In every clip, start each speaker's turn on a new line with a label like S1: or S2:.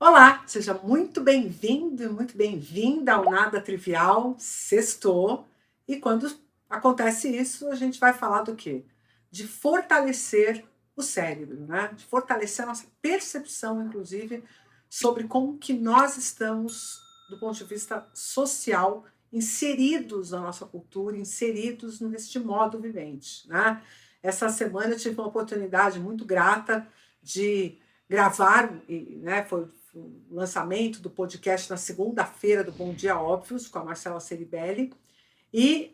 S1: Olá, seja muito bem-vindo e muito bem-vinda ao Nada Trivial. Sextou. E quando acontece isso, a gente vai falar do quê? De fortalecer o cérebro, né? De fortalecer a nossa percepção, inclusive, sobre como que nós estamos, do ponto de vista social, inseridos na nossa cultura, inseridos neste modo vivente, né? Essa semana eu tive uma oportunidade muito grata de gravar, né, foi o lançamento do podcast na segunda-feira do Bom Dia Óbvios, com a Marcela Ceribelli. E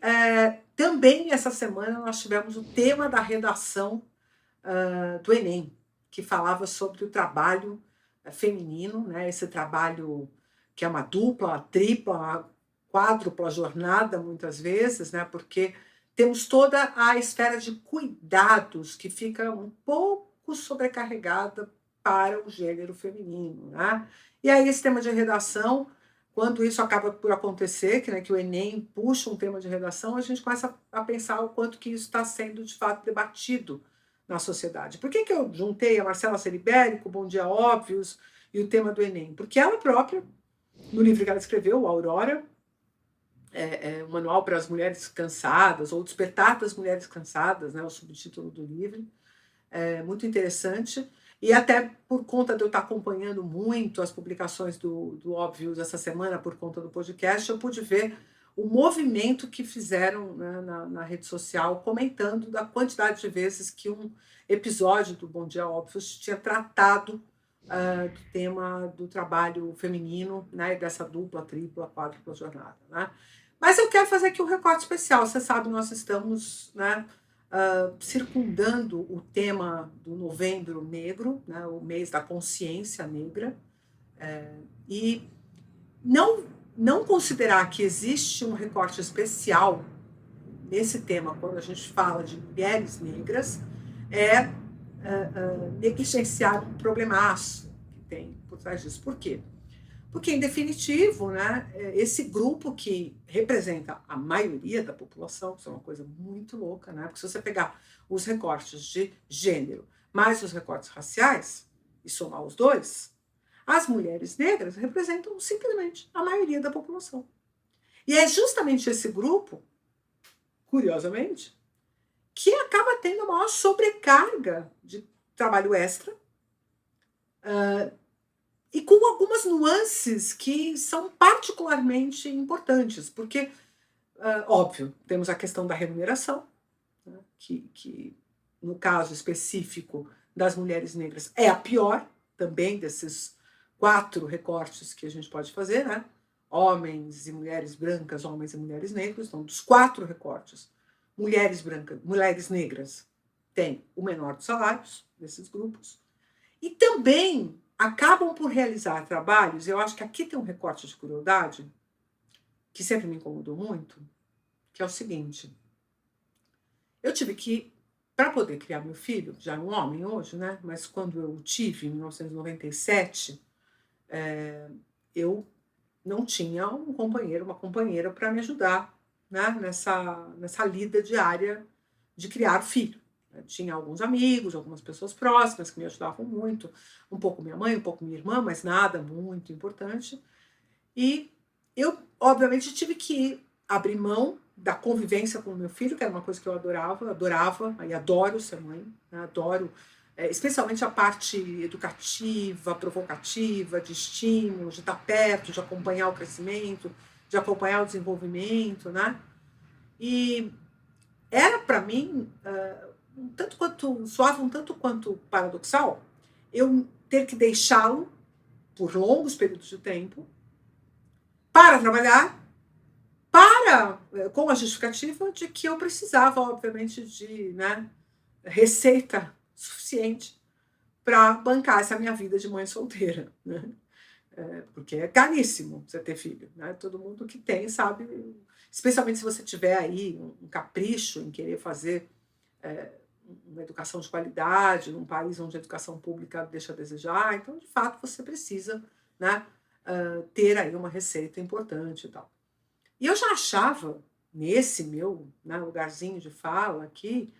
S1: também essa semana nós tivemos o tema da redação do Enem, que falava sobre o trabalho feminino, né, esse trabalho que é uma dupla, uma tripla, uma quádrupla jornada, muitas vezes, né, porque temos toda a esfera de cuidados que fica um pouco sobrecarregada para o gênero feminino, né? E aí esse tema de redação, quando isso acaba por acontecer, que o Enem puxa um tema de redação, a gente começa a pensar o quanto que isso está sendo de fato debatido na sociedade. Por que eu juntei a Marcela Ceribelli com o Bom Dia Óbvios e o tema do Enem? Porque ela própria, no livro que ela escreveu, Aurora, um manual para as mulheres cansadas, ou Despertar das Mulheres Cansadas, né, o subtítulo do livro, é muito interessante. E até por conta de eu estar acompanhando muito as publicações do Óbvios essa semana, por conta do podcast, eu pude ver o movimento que fizeram, né, na rede social, comentando da quantidade de vezes que um episódio do Bom Dia Óbvios tinha tratado do tema do trabalho feminino, né, e dessa dupla, tripla, quádrupla jornada. Né? Mas eu quero fazer aqui um recorte especial. Você sabe, nós estamos, né, circundando o tema do Novembro Negro, né, o mês da consciência negra, e não, não considerar que existe um recorte especial nesse tema, quando a gente fala de mulheres negras, é negligenciar um problemaço que tem por trás disso. Por quê? Porque, em definitivo, né, esse grupo que representa a maioria da população, isso é uma coisa muito louca, né? Porque se você pegar os recortes de gênero mais os recortes raciais e somar os dois, as mulheres negras representam simplesmente a maioria da população. E é justamente esse grupo, curiosamente, que acaba tendo a maior sobrecarga de trabalho extra, e com algumas nuances que são particularmente importantes, porque, óbvio, temos a questão da remuneração, né, que no caso específico das mulheres negras é a pior também desses 4 recortes que a gente pode fazer, né? Homens e mulheres brancas, homens e mulheres negras, então dos 4 recortes, mulheres brancas, mulheres negras têm o menor dos salários desses grupos, e também acabam por realizar trabalhos. Eu acho que aqui tem um recorte de crueldade que sempre me incomodou muito, que é o seguinte: eu tive que, para poder criar meu filho, já é um homem hoje, né? Mas quando eu o tive, em 1997, eu não tinha um companheiro, uma companheira para me ajudar, né? Nessa lida diária de criar filho. Tinha alguns amigos, algumas pessoas próximas que me ajudavam muito, um pouco minha mãe, um pouco minha irmã, mas nada muito importante. E eu, obviamente, tive que abrir mão da convivência com o meu filho, que era uma coisa que eu adorava, e adoro ser mãe, né? Adoro, especialmente a parte educativa, provocativa, de estímulo, de estar perto, de acompanhar o crescimento, de acompanhar o desenvolvimento, né? E era para mim um tanto quanto soava um tanto quanto paradoxal eu ter que deixá-lo por longos períodos de tempo para trabalhar, para com a justificativa de que eu precisava, obviamente, de, né, receita suficiente para bancar essa minha vida de mãe solteira, né? Porque é caríssimo você ter filho, né? Todo mundo que tem sabe, especialmente se você tiver aí um capricho em querer fazer uma educação de qualidade, num país onde a educação pública deixa a desejar, então, de fato, você precisa, né, ter aí uma receita importante e tal. E eu já achava, nesse meu, né, lugarzinho de fala aqui,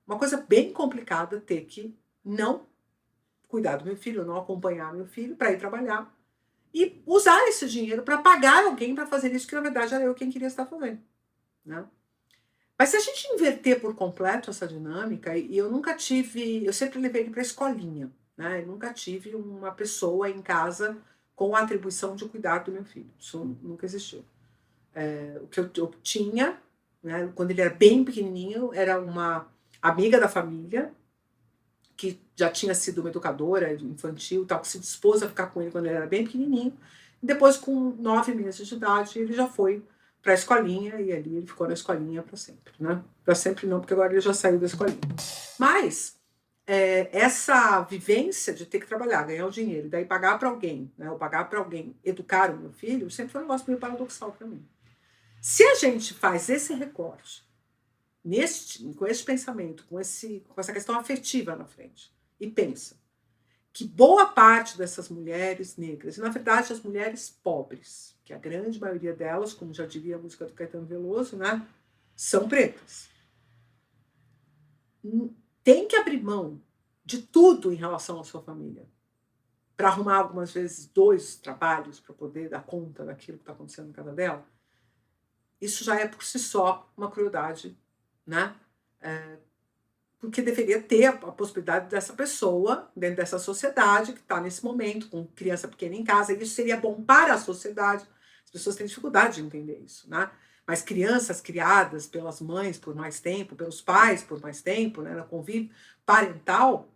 S1: uma coisa bem complicada ter que não cuidar do meu filho, não acompanhar meu filho para ir trabalhar e usar esse dinheiro para pagar alguém para fazer isso que na verdade era eu quem queria estar fazendo, né? Mas se a gente inverter por completo essa dinâmica, e eu nunca tive, eu sempre levei ele para a escolinha, né? Eu nunca tive uma pessoa em casa com a atribuição de cuidar do meu filho. Isso nunca existiu. O que eu tinha, né, quando ele era bem pequenininho, era uma amiga da família, que já tinha sido uma educadora infantil, tal, que se dispôs a ficar com ele quando ele era bem pequenininho. E depois, com 9 meses de idade, ele já foi para a escolinha, e ali ele ficou na escolinha para sempre, né? Para sempre não, porque agora ele já saiu da escolinha. Mas essa vivência de ter que trabalhar, ganhar o dinheiro, e daí pagar para alguém, né? Ou pagar para alguém educar o meu filho, sempre foi um negócio meio paradoxal para mim. Se a gente faz esse recorte com esse pensamento, com essa questão afetiva na frente, e pensa que boa parte dessas mulheres negras, e na verdade as mulheres pobres, que a grande maioria delas, como já diria a música do Caetano Veloso, né, são pretas, tem que abrir mão de tudo em relação à sua família, para arrumar algumas vezes 2 trabalhos para poder dar conta daquilo que está acontecendo na casa dela. Isso já é por si só uma crueldade, né? Porque deveria ter a possibilidade dessa pessoa, dentro dessa sociedade, que está nesse momento, com criança pequena em casa, e isso seria bom para a sociedade. As pessoas têm dificuldade de entender isso, né? Mas crianças criadas pelas mães por mais tempo, pelos pais por mais tempo, né, no convívio parental,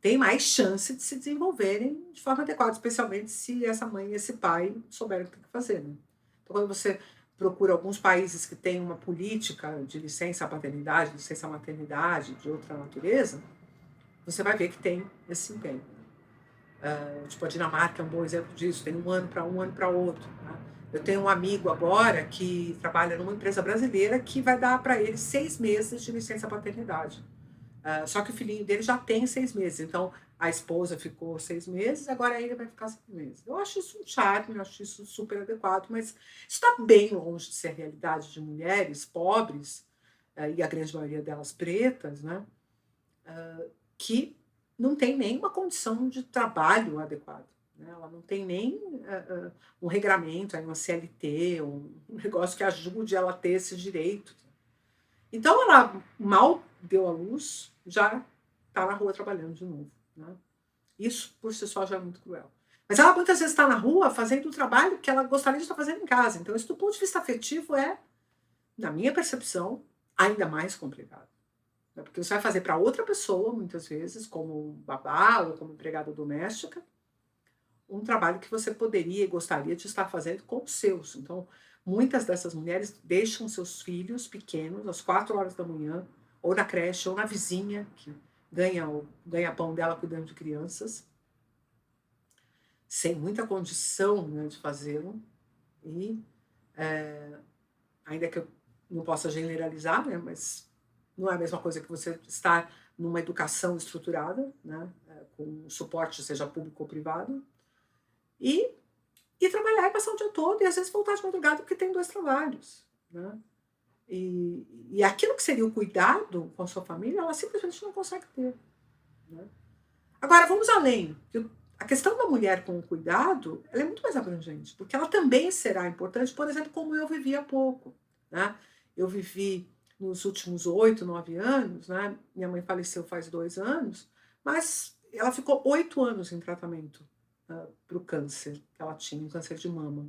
S1: têm mais chance de se desenvolverem de forma adequada, especialmente se essa mãe e esse pai souberem o que tem que fazer, né? Então, quando você procura alguns países que têm uma política de licença paternidade, licença maternidade, de outra natureza, você vai ver que tem esse empenho. Tipo, a Dinamarca é um bom exemplo disso, tem um ano para um ano para outro. Né? Eu tenho um amigo agora que trabalha numa empresa brasileira que vai dar para ele 6 meses de licença paternidade. Só que o filhinho dele já tem 6 meses, então a esposa ficou 6 meses, agora ele vai ficar 6 meses. Eu acho isso um charme, eu acho isso super adequado, mas isso está bem longe de ser a realidade de mulheres pobres, e a grande maioria delas pretas, né, que não tem nenhuma condição de trabalho adequado. Né? Ela não tem nem um regramento, uma CLT, um negócio que ajude ela a ter esse direito. Então ela mal deu à luz, já está na rua trabalhando de novo. Né? Isso por si só já é muito cruel. Mas ela muitas vezes está na rua fazendo o trabalho que ela gostaria de estar fazendo em casa. Então isso do ponto de vista afetivo é, na minha percepção, ainda mais complicado. Né? Porque você vai fazer para outra pessoa, muitas vezes, como babá ou como empregada doméstica, um trabalho que você poderia e gostaria de estar fazendo com os seus. Então, muitas dessas mulheres deixam seus filhos pequenos às 4 horas da manhã, ou na creche, ou na vizinha, que ganha pão dela cuidando de crianças, sem muita condição, né, de fazê-lo. E, ainda que eu não possa generalizar, né, mas não é a mesma coisa que você estar numa educação estruturada, né, com suporte, seja público ou privado, e trabalhar e passar o dia todo, e às vezes voltar de madrugada porque tem 2 trabalhos. Né? E aquilo que seria o cuidado com a sua família, ela simplesmente não consegue ter. Né? Agora, vamos além. A questão da mulher com o cuidado, ela é muito mais abrangente, porque ela também será importante, por exemplo, como eu vivi há pouco. Né? Eu vivi nos últimos 8, 9 anos, né? Minha mãe faleceu faz 2 anos, mas ela ficou 8 anos em tratamento para o câncer que ela tinha, um câncer de mama.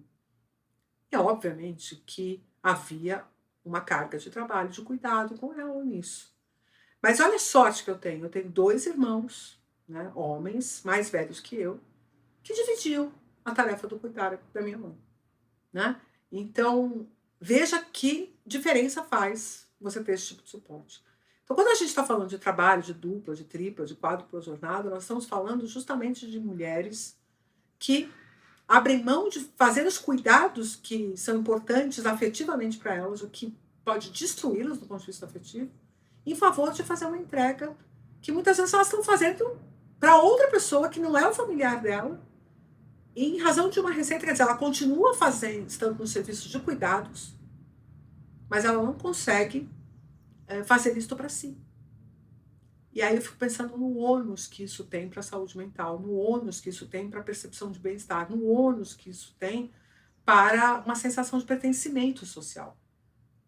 S1: E obviamente que havia uma carga de trabalho, de cuidado com ela nisso. Mas olha a sorte que eu tenho 2 irmãos, né, homens mais velhos que eu, que dividiam a tarefa do cuidar da minha mãe. Né? Então, veja que diferença faz você ter esse tipo de suporte. Então, quando a gente está falando de trabalho, de dupla, de tripla, de quádrupla jornada, nós estamos falando justamente de mulheres que abrem mão de fazer os cuidados que são importantes afetivamente para elas, o que pode destruí-las do ponto de vista afetivo, em favor de fazer uma entrega que muitas vezes elas estão fazendo para outra pessoa que não é o familiar dela, e em razão de uma receita, quer dizer, ela continua fazendo, estando no serviço de cuidados, mas ela não consegue fazer isso para si. E aí eu fico pensando no ônus que isso tem para a saúde mental, no ônus que isso tem para a percepção de bem-estar, no ônus que isso tem para uma sensação de pertencimento social.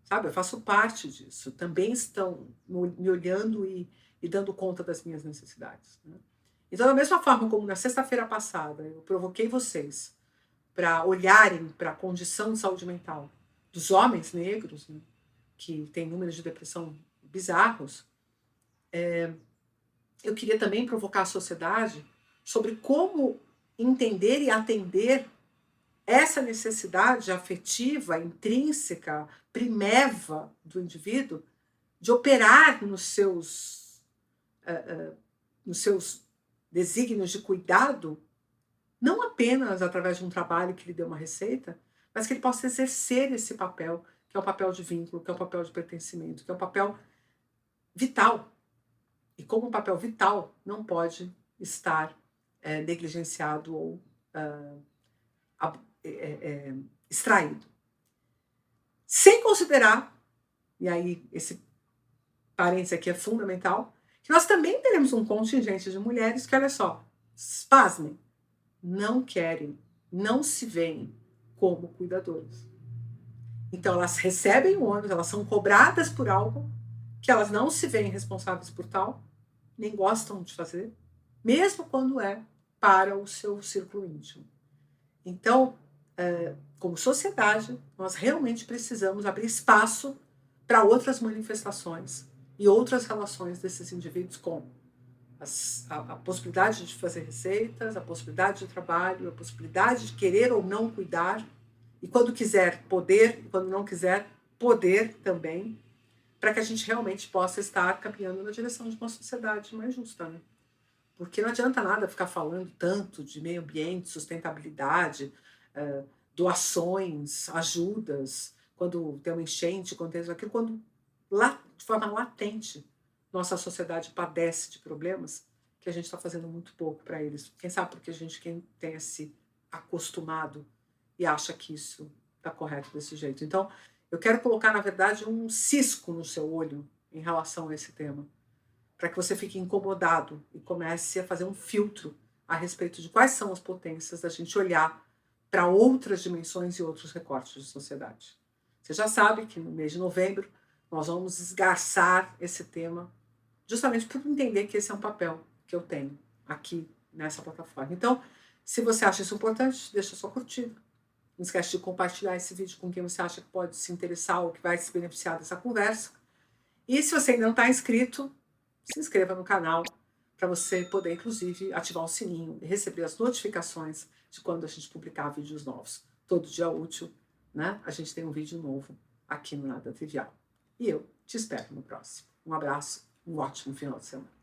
S1: Sabe, eu faço parte disso. Também estão me olhando e dando conta das minhas necessidades, né? Então, da mesma forma como na sexta-feira passada eu provoquei vocês para olharem para a condição de saúde mental dos homens negros, né, que têm números de depressão bizarros, eu queria também provocar a sociedade sobre como entender e atender essa necessidade afetiva, intrínseca, primeva do indivíduo de operar nos seus desígnios de cuidado, não apenas através de um trabalho que lhe dê uma receita, mas que ele possa exercer esse papel, que é o papel de vínculo, que é o papel de pertencimento, que é o papel vital. E como um papel vital não pode estar negligenciado ou extraído. Sem considerar, e aí esse parênteses aqui é fundamental, que nós também teremos um contingente de mulheres que, olha só, pasmem, não querem, não se veem como cuidadoras. Então elas recebem o ônus, elas são cobradas por algo que elas não se veem responsáveis por tal, nem gostam de fazer, mesmo quando é para o seu círculo íntimo. Então, como sociedade, nós realmente precisamos abrir espaço para outras manifestações e outras relações desses indivíduos com a possibilidade de fazer receitas, a possibilidade de trabalho, a possibilidade de querer ou não cuidar, e quando quiser, poder, e quando não quiser, poder também, para que a gente realmente possa estar caminhando na direção de uma sociedade mais justa, né? Porque não adianta nada ficar falando tanto de meio ambiente, sustentabilidade, doações, ajudas, quando tem uma enchente, quando tem aquilo, quando lá, de forma latente, nossa sociedade padece de problemas que a gente está fazendo muito pouco para eles. Quem sabe porque a gente tenha se acostumado e acha que isso está correto desse jeito. Então, eu quero colocar, na verdade, um cisco no seu olho em relação a esse tema, para que você fique incomodado e comece a fazer um filtro a respeito de quais são as potências da gente olhar para outras dimensões e outros recortes de sociedade. Você já sabe que no mês de novembro nós vamos esgarçar esse tema, justamente por entender que esse é um papel que eu tenho aqui nessa plataforma. Então, se você acha isso importante, deixa sua curtida. Não esquece de compartilhar esse vídeo com quem você acha que pode se interessar ou que vai se beneficiar dessa conversa. E se você ainda não está inscrito, se inscreva no canal para você poder, inclusive, ativar o sininho e receber as notificações de quando a gente publicar vídeos novos. Todo dia útil, né? A gente tem um vídeo novo aqui no Nada Trivial. E eu te espero no próximo. Um abraço, um ótimo final de semana.